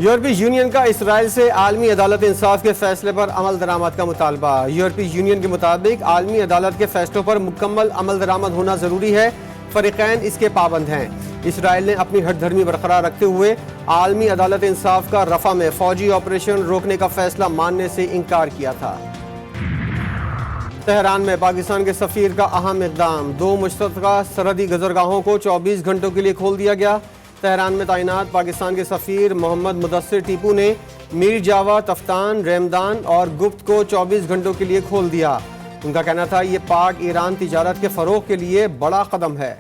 یورپی یونین کا اسرائیل سے عالمی عدالت انصاف کے فیصلے پر عمل درآمد کا مطالبہ۔ یورپی یونین کے مطابق عالمی عدالت کے فیصلوں پر مکمل عمل درآمد ہونا ضروری ہے، فریقین اس کے پابند ہیں۔ اسرائیل نے اپنی ہٹ دھرمی برقرار رکھتے ہوئے عالمی عدالت انصاف کا رفح میں فوجی آپریشن روکنے کا فیصلہ ماننے سے انکار کیا تھا۔ تہران میں پاکستان کے سفیر کا اہم اقدام، 2 مشترکہ سرحدی گزرگاہوں کو 24 گھنٹوں کے لیے کھول دیا گیا۔ تہران میں تعینات پاکستان کے سفیر محمد مدثر ٹیپو نے میر جاوا، تفتان، ریمدان اور گپت کو 24 گھنٹوں کے لیے کھول دیا۔ ان کا کہنا تھا یہ پاک ایران تجارت کے فروغ کے لیے بڑا قدم ہے۔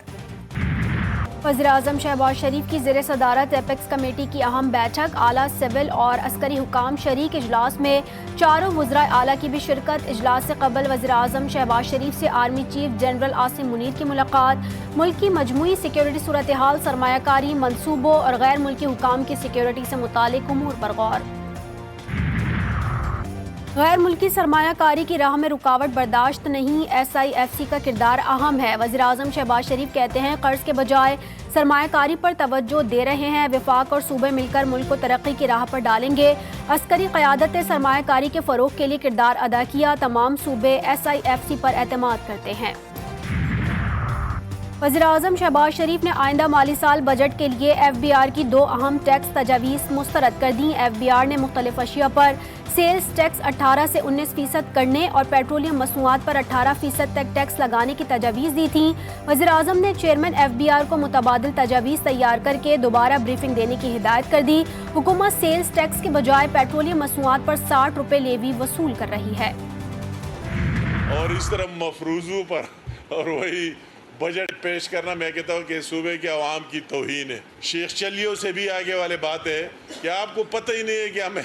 وزیراعظم شہباز شریف کی زیر صدارت ایپیکس کمیٹی کی اہم بیٹھک، اعلیٰ سول اور عسکری حکام شریک، اجلاس میں 4 وزرائے اعلیٰ کی بھی شرکت۔ اجلاس سے قبل وزیراعظم شہباز شریف سے army chief general Asim Munir کی ملاقات۔ ملک کی مجموعی سیکیورٹی صورتحال، سرمایہ کاری منصوبوں اور غیر ملکی حکام کی سیکیورٹی سے متعلق امور پر غور۔ غیر ملکی سرمایہ کاری کی راہ میں رکاوٹ برداشت نہیں، SIFC کا کردار اہم ہے۔ وزیراعظم شہباز شریف کہتے ہیں قرض کے بجائے سرمایہ کاری پر توجہ دے رہے ہیں، وفاق اور صوبے مل کر ملک کو ترقی کی راہ پر ڈالیں گے۔ عسکری قیادت نے سرمایہ کاری کے فروغ کے لیے کردار ادا کیا، تمام صوبے SIFC پر اعتماد کرتے ہیں۔ وزیراعظم شہباز شریف نے آئندہ مالی سال بجٹ کے لیے FBR کی 2 اہم ٹیکس تجاویز مسترد کر دیں۔ FBR نے مختلف اشیاء پر سیلز ٹیکس 18 سے 19% کرنے اور پیٹرولیم مصنوعات پر 18% تک ٹیکس لگانے کی تجاویز دی تھیں۔ وزیراعظم نے چیئرمین FBR کو متبادل تجاویز تیار کر کے دوبارہ بریفنگ دینے کی ہدایت کر دی۔ حکومت سیلز ٹیکس کے بجائے پیٹرولیم مصنوعات پر 60 روپے لیوی وصول کر رہی ہے۔ اور اس طرح مفروضوں پر اور وہی بجٹ پیش کرنا، میں کہتا ہوں کہ صوبے کے عوام کی توہین ہے۔ شیخ چلیوں سے بھی آگے والے بات ہے کہ آپ کو پتہ ہی نہیں ہے کہ ہمیں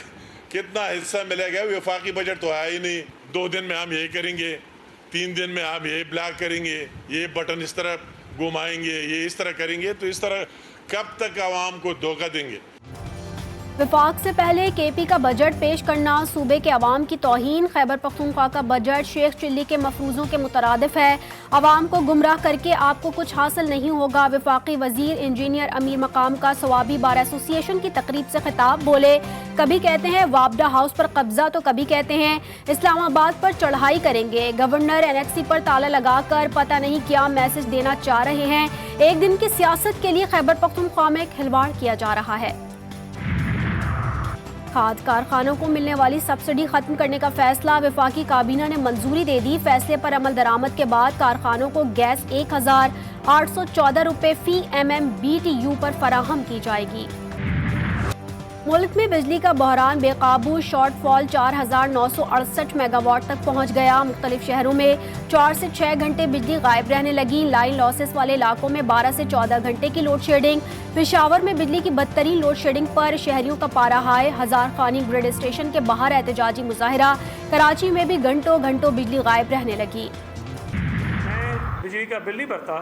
کتنا حصہ ملے گا۔ وفاقی بجٹ تو ہے ہی نہیں، 2 دن میں ہم یہ کریں گے، 3 دن میں ہم یہ بلاک کریں گے، یہ بٹن اس طرح گھمائیں گے، یہ اس طرح کریں گے، تو اس طرح کب تک عوام کو دھوکہ دیں گے؟ وفاق سے پہلے KP کا بجٹ پیش کرنا صوبے کے عوام کی توہین۔ خیبر پختونخوا کا بجٹ شیخ چلی کے مفروضوں کے مترادف ہے، عوام کو گمراہ کر کے آپ کو کچھ حاصل نہیں ہوگا۔ وفاقی وزیر انجینئر امیر مقام کا ثوابی بار ایسوسی ایشن کی تقریب سے خطاب، بولے کبھی کہتے ہیں وابڈا ہاؤس پر قبضہ تو کبھی کہتے ہیں اسلام آباد پر چڑھائی کریں گے۔ گورنر NXC پر تالا لگا کر پتہ نہیں کیا میسج دینا چاہ رہے ہیں۔ ایک دن کی سیاست کے لیے خیبر پختونخوا میں کھلواڑ کیا جا رہا ہے۔ کھاد کارخانوں کو ملنے والی سبسڈی ختم کرنے کا فیصلہ، وفاقی کابینہ نے منظوری دے دی۔ فیصلے پر عمل درآمد کے بعد کارخانوں کو گیس 1814 روپے فی MMBTU پر فراہم کی جائے گی۔ ملک میں بجلی کا بحران بے قابو، شارٹ فال 4968 میگا واٹ تک پہنچ گیا۔ مختلف شہروں میں 4 سے 6 گھنٹے بجلی غائب رہنے لگی۔ لائن لاسز والے علاقوں میں 12 سے 14 گھنٹے کی لوڈ شیڈنگ۔ پشاور میں بجلی کی بدترین لوڈ شیڈنگ پر شہریوں کا پارا ہائے، 1000 خانی گرڈ اسٹیشن کے باہر احتجاجی مظاہرہ۔ کراچی میں بھی گھنٹوں گھنٹوں بجلی غائب رہنے لگی۔ میں بجلی کا بل نہیں بھرتا،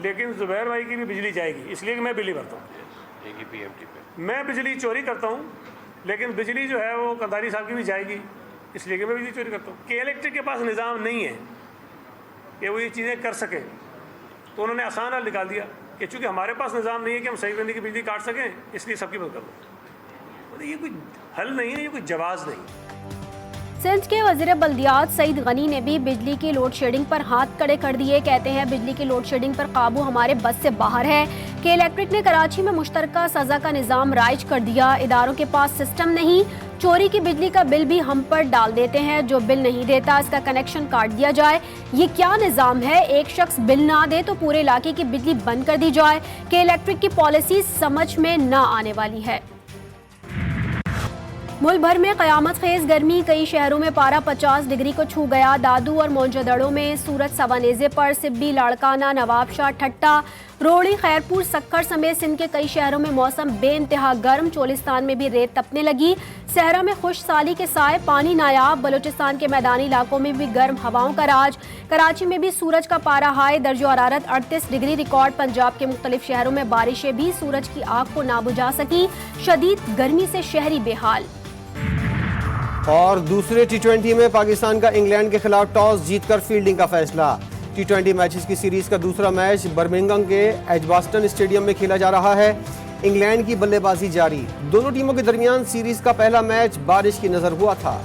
لیکن زبیر بھائی کی بھی بجلی جائے گی، اس لیے کہ میں بل نہیں بھرتا ہوں۔ میں بجلی چوری کرتا ہوں، لیکن بجلی جو ہے وہ قنداری صاحب کی بھی جائے گی، اس لیے کہ میں بجلی چوری کرتا ہوں۔ کہ الیکٹرک کے پاس نظام نہیں ہے کہ وہ یہ چیزیں کر سکیں، تو انہوں نے آسان حل نکال دیا کہ چونکہ ہمارے پاس نظام نہیں ہے کہ ہم صحیح بندی کی بجلی کاٹ سکیں، اس لیے سب کی بند کر دو۔ یہ کوئی حل نہیں ہے، یہ کوئی جواز نہیں۔ سندھ کے وزیر بلدیات سعید غنی نے بھی بجلی کی لوڈ شیڈنگ پر ہاتھ کڑے کر دیے۔ کہتے ہیں بجلی کی لوڈ شیڈنگ پر قابو ہمارے بس سے باہر ہے کہ الیکٹرک نے کراچی میں مشترکہ سزا کا نظام رائج کر دیا۔ اداروں کے پاس سسٹم نہیں، چوری کی بجلی کا بل بھی ہم پر ڈال دیتے ہیں، جو بل نہیں دیتا اس کا کنیکشن کاٹ دیا جائے۔ یہ کیا نظام ہے؟ ایک شخص بل نہ دے تو پورے علاقے کی بجلی بند کر دی جائے کہ الیکٹرک کی پالیسی سمجھ میں نہ آنے والی ہے۔ ملک بھر میں قیامت خیز گرمی، کئی شہروں میں پارہ 50 ڈگری کو چھو گیا۔ دادو اور موجودڑوں میں سورج سوانیزے پر، سبی، لاڑکانہ، نواب شاہ، ٹھٹا، روڑی، خیرپور، سکھر سمیت سندھ کے کئی شہروں میں موسم بے انتہا گرم۔ چولستان میں بھی ریت تپنے لگی۔ صحرا میں خوش سالی کے سائے، پانی نایاب۔ بلوچستان کے میدانی علاقوں میں بھی گرم ہواؤں کا راج۔ کراچی میں بھی سورج کا پارہ ہائی، درجہ حرارت 38 ڈگری ریکارڈ۔ پنجاب کے مختلف شہروں میں بارشیں بھی سورج کی آگ کو نہ بجھا سکیں۔ شدید گرمی سے شہری بے حال۔ اور دوسرے T20 میں پاکستان کا انگلینڈ کے خلاف ٹاس جیت کر فیلڈنگ کا فیصلہ۔ T20 میچز کی سیریز کا دوسرا میچ برمنگھم کے ایجباسٹن اسٹیڈیم میں کھیلا جا رہا ہے۔ انگلینڈ کی بلے بازی جاری، دونوں ٹیموں کے درمیان سیریز کا پہلا میچ بارش کی نظر ہوا تھا۔